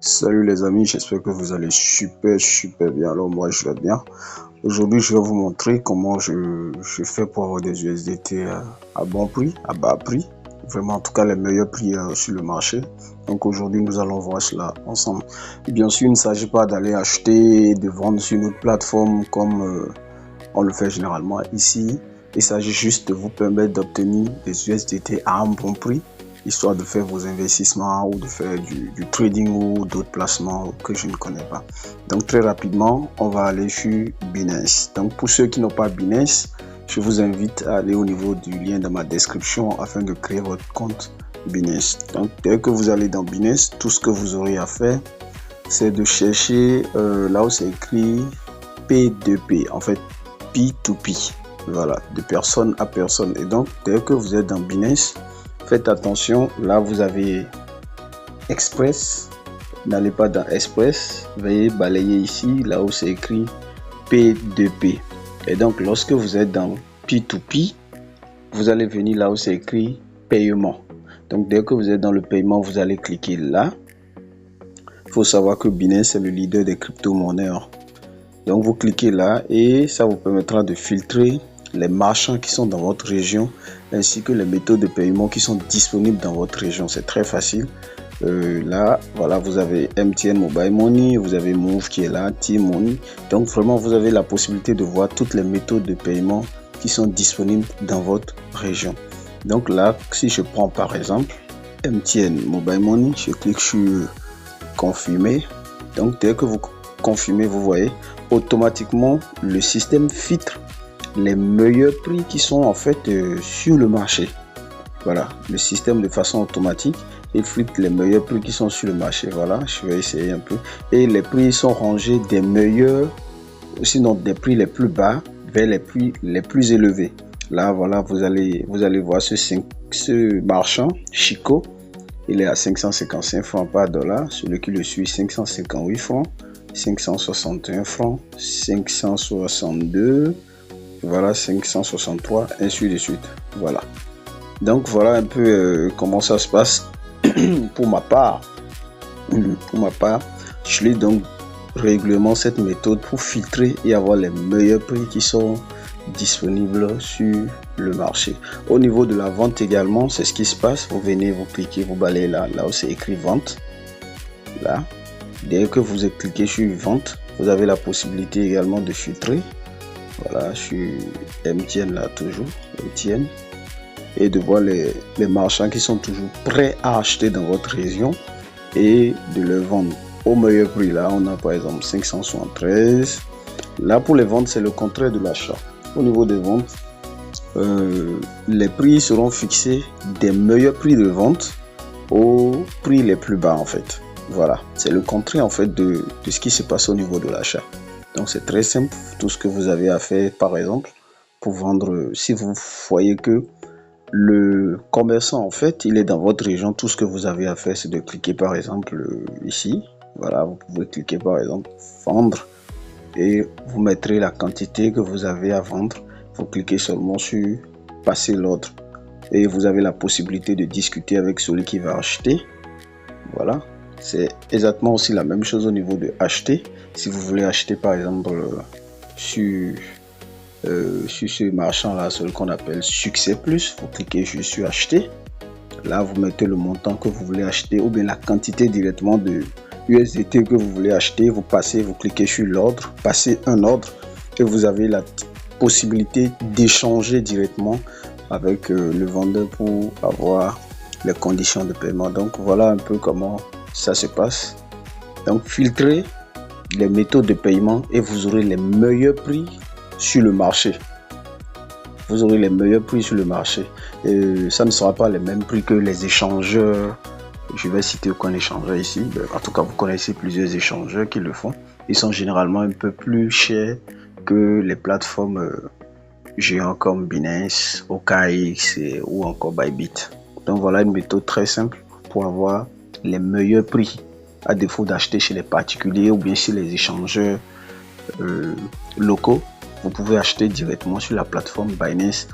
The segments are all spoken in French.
Salut les amis, j'espère que vous allez super bien. Alors moi je vais bien. Aujourd'hui je vais vous montrer comment je fais pour avoir des USDT à bon prix, à bas prix. Vraiment en tout cas les meilleurs prix sur le marché. Donc aujourd'hui nous allons voir cela ensemble. Et bien sûr il ne s'agit pas d'aller acheter et de vendre sur une autre plateforme comme on le fait généralement ici. Il s'agit juste de vous permettre d'obtenir des USDT à un bon prix, histoire de faire vos investissements ou de faire du trading ou d'autres placements que je ne connais pas. Donc très rapidement, on va aller sur Binance. Donc pour ceux qui n'ont pas Binance, je vous invite à aller au niveau du lien dans ma description afin de créer votre compte Binance. Donc dès que vous allez dans Binance, tout ce que vous aurez à faire, c'est de chercher là où c'est écrit P2P, en fait P2P, voilà, de personne à personne. Et donc dès que vous êtes dans Binance, faites attention, là vous avez Express, n'allez pas dans Express, veuillez balayer ici, là où c'est écrit P2P. Et donc lorsque vous êtes dans P2P, vous allez venir là où c'est écrit paiement. Donc dès que vous êtes dans le paiement, vous allez cliquer là. Il faut savoir que Binance est le leader des crypto-monnaies. Donc vous cliquez là et ça vous permettra de filtrer les marchands qui sont dans votre région ainsi que les méthodes de paiement qui sont disponibles dans votre région. C'est très facile. Là, voilà, vous avez MTN Mobile Money, vous avez Move qui est là, T-Money. Donc vraiment, vous avez la possibilité de voir toutes les méthodes de paiement qui sont disponibles dans votre région. Donc là, si je prends par exemple MTN Mobile Money, je clique sur confirmer. Donc dès que vous confirmez, vous voyez automatiquement le système filtre les meilleurs prix qui sont en fait sur le marché. Voilà, le système de façon automatique, il filtre les meilleurs prix qui sont sur le marché. Voilà, je vais essayer un peu. Et les prix sont rangés des meilleurs, sinon des prix les plus bas vers les prix les plus élevés. Là, voilà, vous allez voir ce marchand, Chico, il est à 555 francs par dollar. Celui qui le suit, 558 francs, 561 francs, 562, voilà, 563, ainsi de suite. Voilà. Donc voilà un peu comment ça se passe pour ma part. Je lis donc régulièrement cette méthode pour filtrer et avoir les meilleurs prix qui sont disponibles sur le marché. Au niveau de la vente également, c'est ce qui se passe. Vous venez, vous cliquez, vous balayez là où c'est écrit vente. Là, dès que vous cliquez sur vente, vous avez la possibilité également de filtrer. Voilà, je suis MTN là toujours, MTN. Et de voir les marchands qui sont toujours prêts à acheter dans votre région et de le vendre au meilleur prix. Là, on a par exemple 573. Là, pour les ventes, c'est le contraire de l'achat. Au niveau des ventes, les prix seront fixés des meilleurs prix de vente aux prix les plus bas en fait. Voilà, c'est le contraire en fait de ce qui se passe au niveau de l'achat. Donc c'est très simple, tout ce que vous avez à faire par exemple pour vendre, si vous voyez que le commerçant en fait il est dans votre région, tout ce que vous avez à faire c'est de cliquer par exemple ici, voilà, vous pouvez cliquer par exemple vendre et vous mettrez la quantité que vous avez à vendre. Vous cliquez seulement sur passer l'ordre et vous avez la possibilité de discuter avec celui qui va acheter. Voilà, c'est exactement aussi la même chose au niveau de acheter. Si vous voulez acheter par exemple sur ce marchand là, celui qu'on appelle Succès Plus, vous cliquez juste sur acheter. Là vous mettez le montant que vous voulez acheter ou bien la quantité directement de USDT que vous voulez acheter. Vous passez, vous cliquez sur l'ordre, passez un ordre et vous avez la possibilité d'échanger directement avec le vendeur pour avoir les conditions de paiement. Donc voilà un peu comment ça se passe. Donc filtrez les méthodes de paiement et vous aurez les meilleurs prix sur le marché. Vous aurez les meilleurs prix sur le marché. Et ça ne sera pas les mêmes prix que les échangeurs. Je vais citer aucun échangeur ici. En tout cas, vous connaissez plusieurs échangeurs qui le font. Ils sont généralement un peu plus chers que les plateformes géantes comme Binance, OKX ou encore Bybit. Donc voilà une méthode très simple pour avoir les meilleurs prix à défaut d'acheter chez les particuliers ou bien chez les échangeurs locaux. Vous pouvez acheter directement sur la plateforme Binance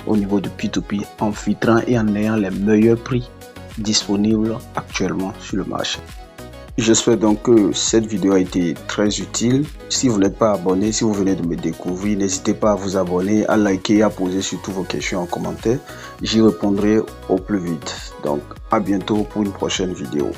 au niveau de P2P en filtrant et en ayant les meilleurs prix disponibles actuellement sur le marché. J'espère donc que cette vidéo a été très utile. Si vous n'êtes pas abonné, si vous venez de me découvrir, n'hésitez pas à vous abonner, à liker, à poser surtout vos questions en commentaire. J'y répondrai au plus vite. Donc à bientôt pour une prochaine vidéo.